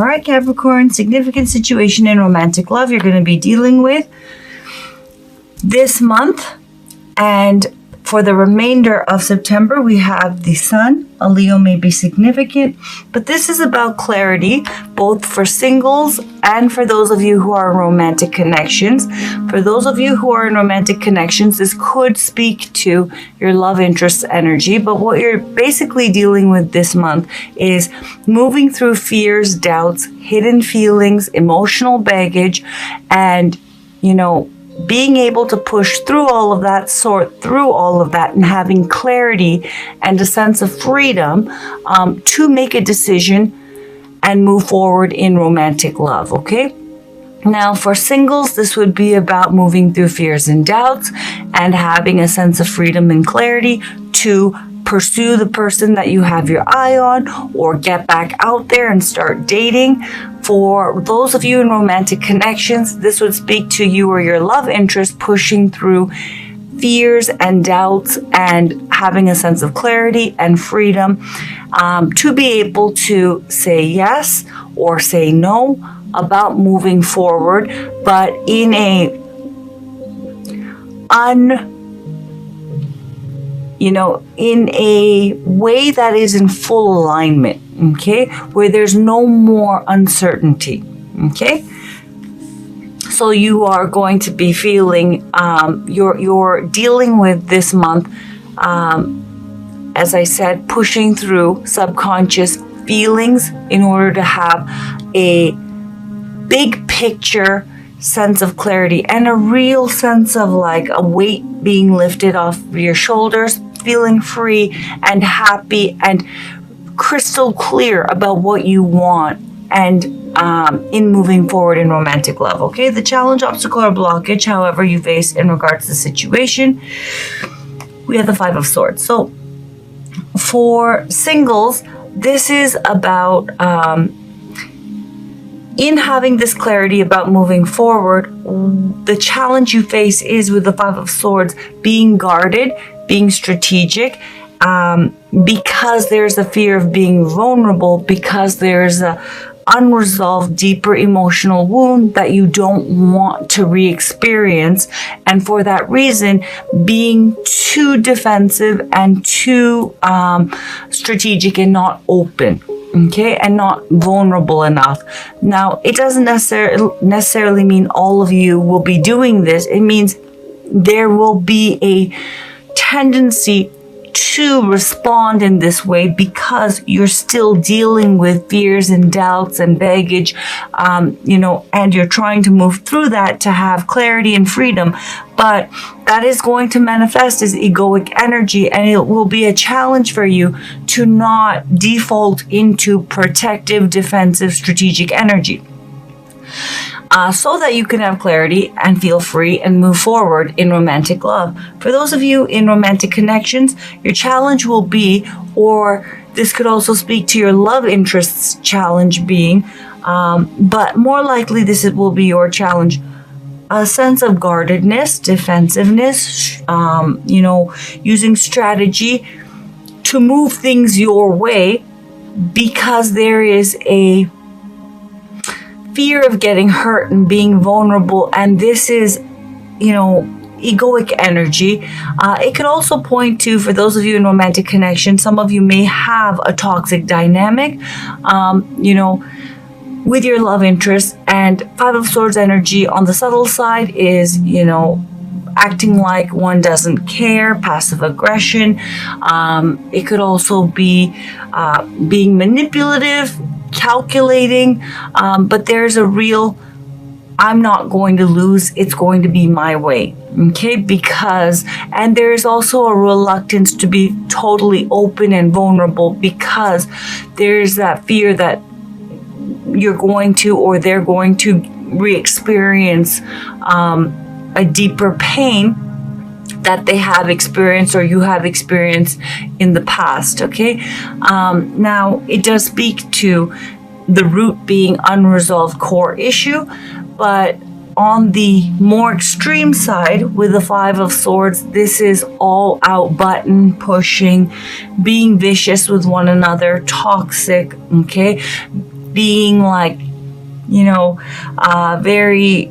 right, Capricorn, significant situation in romantic love you're going to be dealing with this month. And for the remainder of September, we have the Sun. A Leo may be significant, but this is about clarity, both for singles and for those of you who are in romantic connections. For those of you who are in romantic connections, this could speak to your love interest energy, but what you're basically dealing with this month is moving through fears, doubts, hidden feelings, emotional baggage, and, being able to push through all of that, sort through all of that, and having clarity and a sense of freedom to make a decision and move forward in romantic love, okay? Now, for singles, this would be about moving through fears and doubts and having a sense of freedom and clarity to pursue the person that you have your eye on or get back out there and start dating. For those of you in romantic connections, this would speak to you or your love interest pushing through fears and doubts and having a sense of clarity and freedom to be able to say yes or say no about moving forward, but in a in a way that is in full alignment, okay? Where there's no more uncertainty, okay? So you are going to be feeling, you're dealing with this month, as I said, pushing through subconscious feelings in order to have a big picture sense of clarity and a real sense of like a weight being lifted off your shoulders, feeling free and happy and crystal clear about what you want and in moving forward in romantic love, okay? The challenge, obstacle, or blockage, however you face in regards to the situation, we have the Five of Swords. So for singles, this is about in having this clarity about moving forward. The challenge you face is with the Five of Swords being guarded, being strategic, because there's a fear of being vulnerable, because there's a unresolved, deeper emotional wound that you don't want to re-experience. And for that reason, being too defensive and too strategic and not open, okay, and not vulnerable enough. Now, it doesn't necessarily mean all of you will be doing this. It means there will be a tendency to respond in this way because you're still dealing with fears and doubts and baggage, and you're trying to move through that to have clarity and freedom. But that is going to manifest as egoic energy, and it will be a challenge for you to not default into protective, defensive, strategic energy. So that you can have clarity and feel free and move forward in romantic love. For those of you in romantic connections, your challenge will be, or this could also speak to your love interests challenge being, but more likely this will be your challenge, a sense of guardedness, defensiveness, using strategy to move things your way because there is a fear of getting hurt and being vulnerable, and this is, egoic energy. It could also point to, for those of you in romantic connection, some of you may have a toxic dynamic, with your love interest. And Five of Swords energy on the subtle side is, acting like one doesn't care, passive aggression. It could also be being manipulative, calculating, but there's a real, I'm not going to lose, it's going to be my way, okay? And there's also a reluctance to be totally open and vulnerable because there's that fear that you're going to, or they're going to re-experience a deeper pain that they have experienced or you have experienced in the past, okay? Now, it does speak to the root being unresolved core issue, but on the more extreme side with the Five of Swords, this is all out button pushing, being vicious with one another, toxic, okay? being like, very,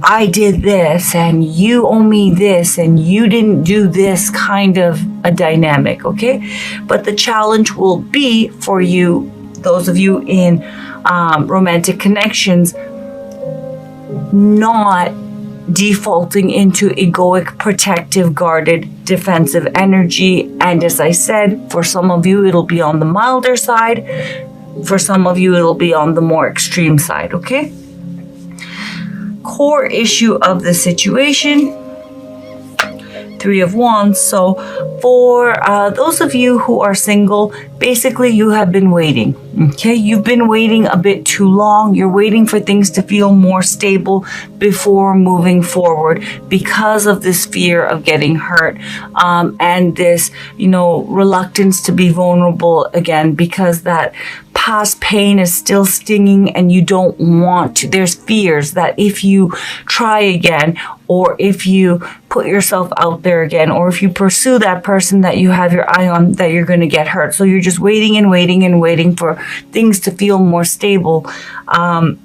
I did this and you owe me this and you didn't do this kind of a dynamic, okay? But the challenge will be for you, those of you in romantic connections, not defaulting into egoic, protective, guarded, defensive energy. And as I said, for some of you, it'll be on the milder side. For some of you, it'll be on the more extreme side, okay? Core issue of the situation, Three of Wands. So for those of you who are single, basically you have been waiting, okay? You've been waiting a bit too long. You're waiting for things to feel more stable before moving forward because of this fear of getting hurt, and this, reluctance to be vulnerable again, because that past pain is still stinging and you don't want to. There's fears that if you try again, or if you put yourself out there again, or if you pursue that person that you have your eye on, that you're going to get hurt. So you're just waiting and waiting and waiting for things to feel more stable,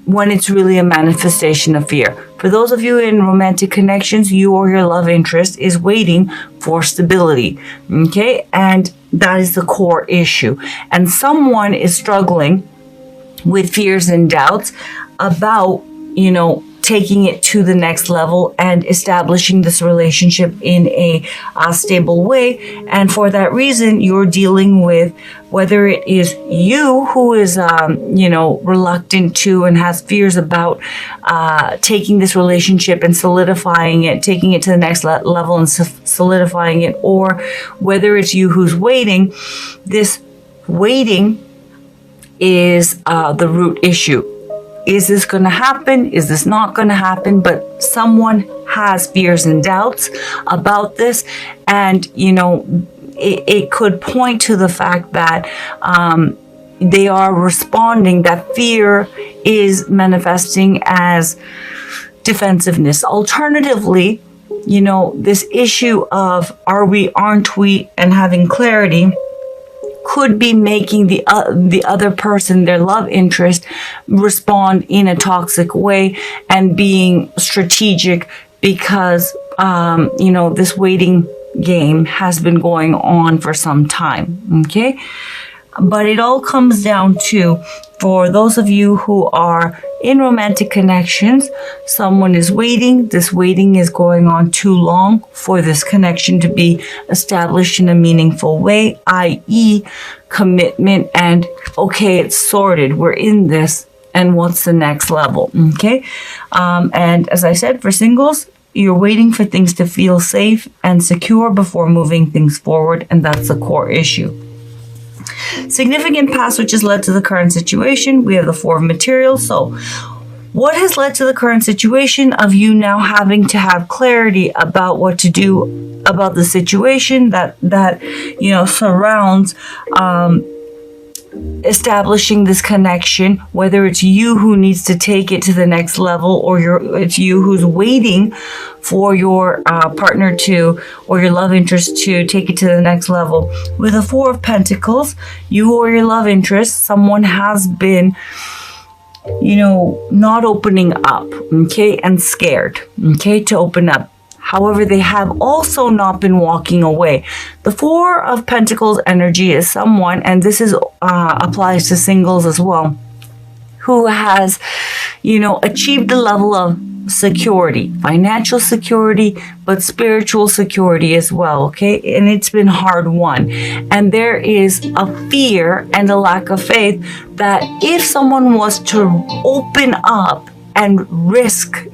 when it's really a manifestation of fear. For those of you in romantic connections, you or your love interest is waiting for stability, okay? And that is the core issue. And someone is struggling with fears and doubts about, taking it to the next level and establishing this relationship in a stable way. And for that reason, you're dealing with, whether it is you who is, reluctant to and has fears about taking this relationship and solidifying it, taking it to the next level and solidifying it, or whether it's you who's waiting. This waiting is the root issue. Is this going to happen? Is this not going to happen? But someone has fears and doubts about this. And, it could point to the fact that they are responding, that fear is manifesting as defensiveness. Alternatively, this issue of are we, aren't we, and having clarity could be making the other person, their love interest, respond in a toxic way and being strategic because, this waiting game has been going on for some time, okay? But it all comes down to, for those of you who are in romantic connections, someone is waiting. This waiting is going on too long for this connection to be established in a meaningful way, i.e. commitment and, okay, it's sorted. We're in this. And what's the next level? Okay. And as I said, for singles, you're waiting for things to feel safe and secure before moving things forward. And that's the core issue. Significant past, which has led to the current situation. We have the Four of Materials. So what has led to the current situation of you now having to have clarity about what to do about the situation that surrounds establishing this connection, whether it's you who needs to take it to the next level, or it's you who's waiting for your partner to, or your love interest to take it to the next level. With the Four of Pentacles, you or your love interest, someone has been, not opening up, okay, and scared, okay, to open up. However, they have also not been walking away. The Four of Pentacles energy is someone, and this is applies to singles as well, who has, achieved the level of security, financial security, but spiritual security as well, okay? And it's been hard won. And there is a fear and a lack of faith that if someone was to open up and risk,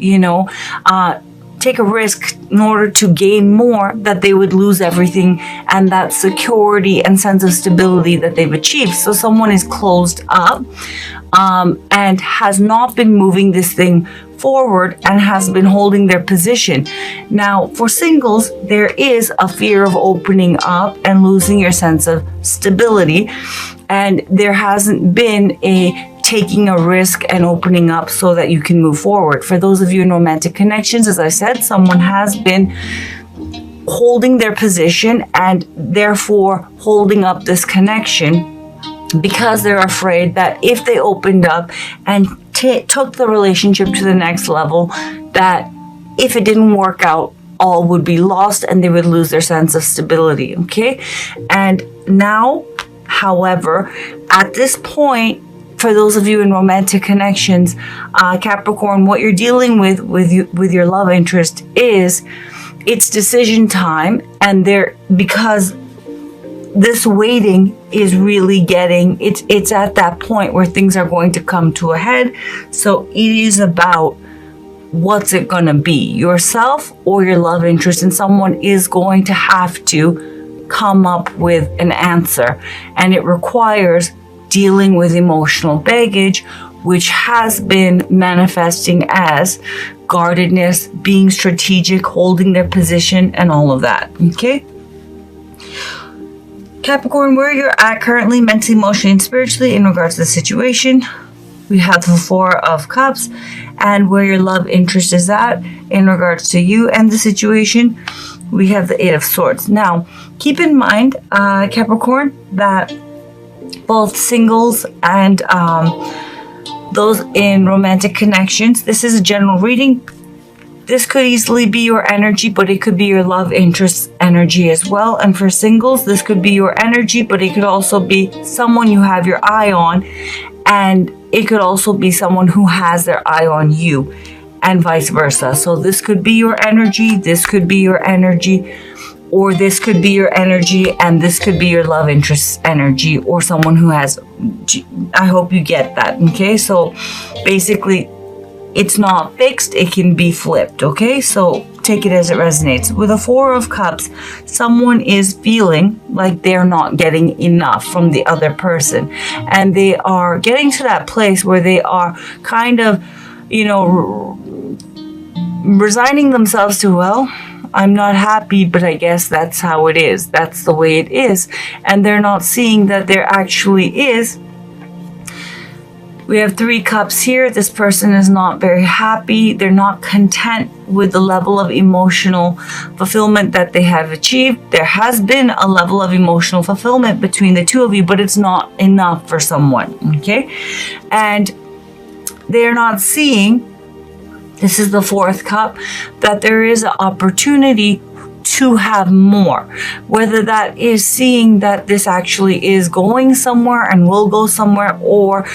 take a risk in order to gain more, that they would lose everything and that security and sense of stability that they've achieved. So someone is closed up and has not been moving this thing forward and has been holding their position. Now, for singles, there is a fear of opening up and losing your sense of stability. And there hasn't been a taking a risk and opening up so that you can move forward. For those of you in romantic connections, as I said, someone has been holding their position and therefore holding up this connection because they're afraid that if they opened up and took the relationship to the next level, that if it didn't work out, all would be lost and they would lose their sense of stability. Okay. And now, however, at this point, for those of you in romantic connections, Capricorn, what you're dealing with your love interest is it's decision time, and because this waiting is really it's at that point where things are going to come to a head. So it is about what's it going to be, yourself or your love interest, and someone is going to have to come up with an answer, and it requires dealing with emotional baggage, which has been manifesting as guardedness, being strategic, holding their position, and all of that. Okay, Capricorn, where you're at currently, mentally, emotionally, and spiritually in regards to the situation, we have the Four of Cups, and where your love interest is at in regards to you and the situation, we have the Eight of Swords. Now, keep in mind, Capricorn, that both singles and those in romantic connections, this is a general reading. This could easily be your energy, but it could be your love interest energy as well. And for singles, this could be your energy, but it could also be someone you have your eye on, and it could also be someone who has their eye on you, and vice versa. So this could be your energy, this could be your energy, or this could be your energy and this could be your love interest energy, or someone who has, I hope you get that. Okay, so basically it's not fixed, it can be flipped. Okay, so take it as it resonates. With a Four of Cups, someone is feeling like they're not getting enough from the other person, and they are getting to that place where they are kind of, resigning themselves to, well, I'm not happy, but I guess that's how it is. That's the way it is. And they're not seeing that there actually is. We have Three Cups here. This person is not very happy. They're not content with the level of emotional fulfillment that they have achieved. There has been a level of emotional fulfillment between the two of you, but it's not enough for someone. Okay? And they're not seeing, this is the Fourth Cup, that there is an opportunity to have more. Whether that is seeing that this actually is going somewhere and will go somewhere, or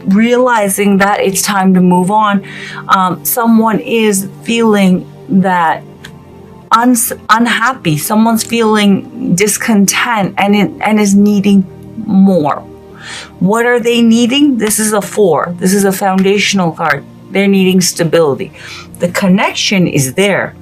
realizing that it's time to move on. Someone is feeling that unhappy. Someone's feeling discontent and is needing more. What are they needing? This is a Four. This is a foundational card. They're needing stability. The connection is there,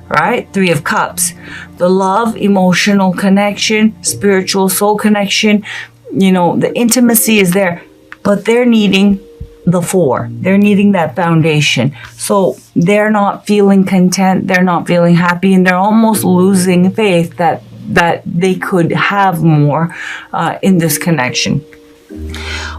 right? Three of Cups. The love, emotional connection, spiritual soul connection, the intimacy is there, but they're needing the Four. They're needing that foundation. So they're not feeling content. They're not feeling happy, and they're almost losing faith that they could have more in this connection.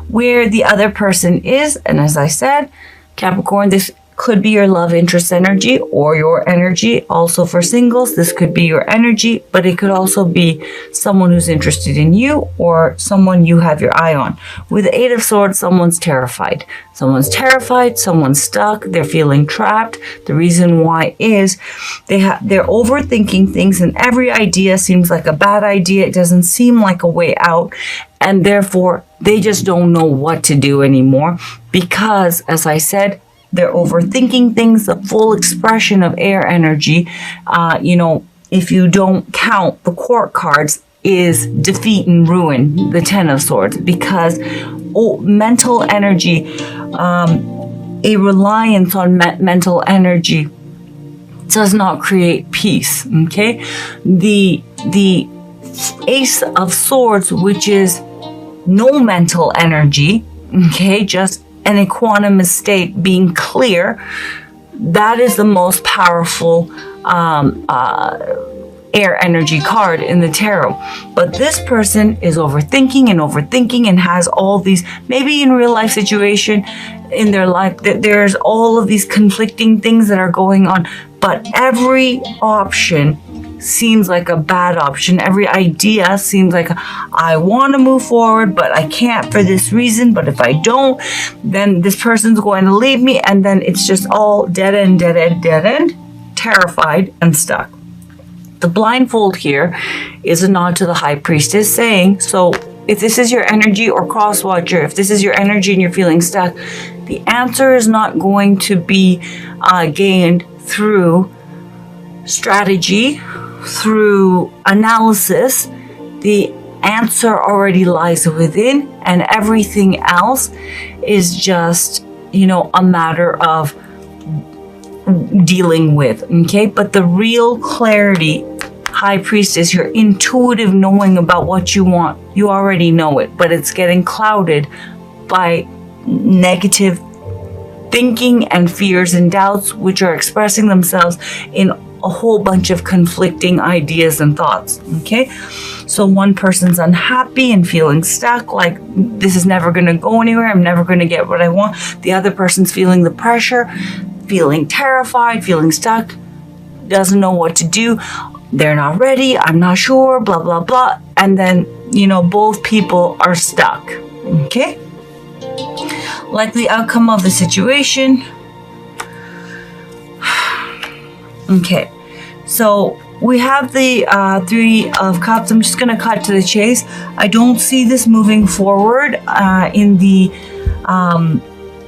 Where the other person is, and as I said, Capricorn, this could be your love interest energy or your energy. Also for singles, this could be your energy, but it could also be someone who's interested in you or someone you have your eye on. With the Eight of Swords, someone's terrified. Someone's terrified, someone's stuck, they're feeling trapped. The reason why is they're overthinking things, and every idea seems like a bad idea. It doesn't seem like a way out. And therefore, they just don't know what to do anymore because, as I said, they're overthinking things. The full expression of air energy, if you don't count the court cards, is defeat and ruin, the Ten of Swords, because mental energy, a reliance on mental energy does not create peace. Okay, the Ace of Swords, which is no mental energy, okay, just an equanimous state, being clear, that is the most powerful air energy card in the tarot. But this person is overthinking and has all these, maybe in real life situation in their life, that there's all of these conflicting things that are going on, but every option seems like a bad option. Every idea seems like I want to move forward, but I can't for this reason. But if I don't, then this person's going to leave me. And then it's just all dead end, terrified and stuck. The blindfold here is a nod to the High Priestess saying, so if this is your energy, or cross watcher, if this is your energy and you're feeling stuck, the answer is not going to be gained through strategy, through analysis. The answer already lies within, and everything else is just, a matter of dealing with. Okay, but the real clarity, High Priestess, your intuitive knowing about what you want, you already know it, but it's getting clouded by negative thinking and fears and doubts, which are expressing themselves in a whole bunch of conflicting ideas and thoughts. Okay, so one person's unhappy and feeling stuck, like this is never going to go anywhere, I'm never going to get what I want. The other person's feeling the pressure, feeling terrified, feeling stuck, doesn't know what to do. They're not ready, I'm not sure, blah, blah, blah. And then, both people are stuck. Okay? Likely outcome of the situation. Okay. So we have the Three of Cups. I'm just going to cut to the chase. I don't see this moving forward in the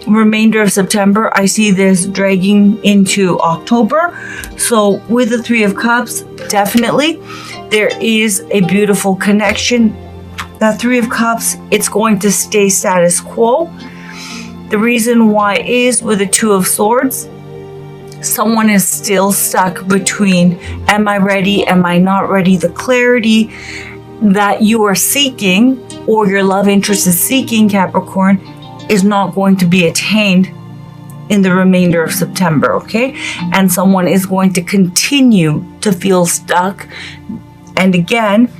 remainder of September. I see this dragging into October. So with the Three of Cups, definitely there is a beautiful connection. That Three of Cups, it's going to stay status quo. The reason why is with the Two of Swords, someone is still stuck between, am I ready, am I not ready? The clarity that you are seeking, or your love interest is seeking, Capricorn, is not going to be attained in the remainder of September, okay? And someone is going to continue to feel stuck. And again,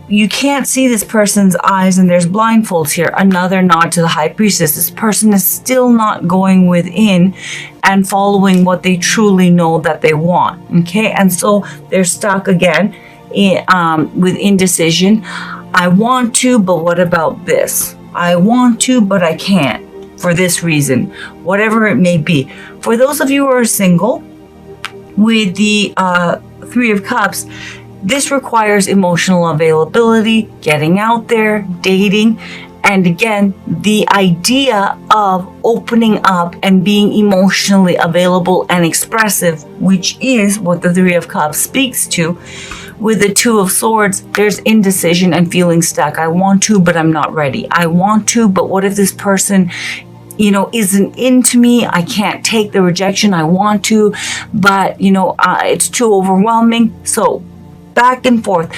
you can't see this person's eyes, and there's blindfolds here. Another nod to the High Priestess. This person is still not going within and following what they truly know that they want, okay? And so they're stuck again with indecision. I want to, but what about this? I want to, but I can't for this reason, whatever it may be. For those of you who are single, with the Three of Cups, this requires emotional availability, getting out there, dating, and again, the idea of opening up and being emotionally available and expressive, which is what the Three of Cups speaks to. With the Two of Swords, there's indecision and feeling stuck. I want to, but I'm not ready. I want to, but what if this person, isn't into me? I can't take the rejection. I want to, but, it's too overwhelming. So back and forth,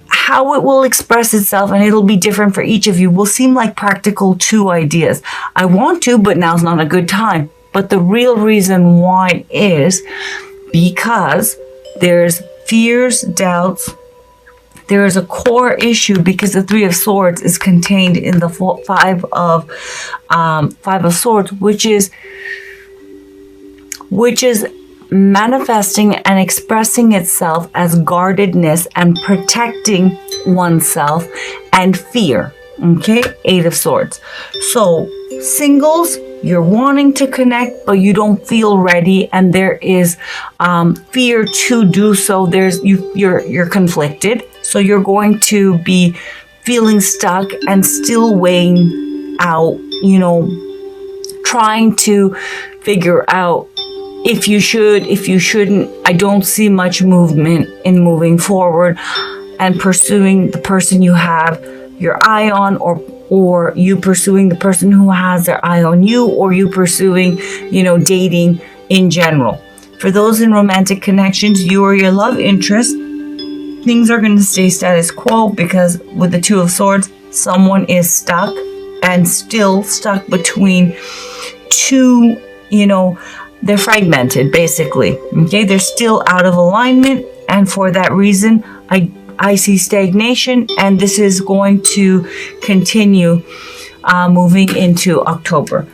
how it will express itself, and it'll be different for each of you, will seem like practical two ideas. I want to, but now's not a good time. But the real reason why is because there's fears, doubts. There is a core issue because the Three of Swords is contained in the Five of Swords, which is manifesting and expressing itself as guardedness and protecting oneself and fear. Okay, Eight of Swords. So singles, you're wanting to connect, but you don't feel ready, and there is fear to do so. You're conflicted, so you're going to be feeling stuck and still weighing out, trying to figure out if you should, if you shouldn't. I don't see much movement in moving forward and pursuing the person you have your eye on, or you pursuing the person who has their eye on you, or you pursuing, dating in general. For those in romantic connections, you or your love interest, things are going to stay status quo because with the Two of Swords, someone is stuck and still stuck between two, they're fragmented basically. Okay, they're still out of alignment, and for that reason, I see stagnation, and this is going to continue moving into October.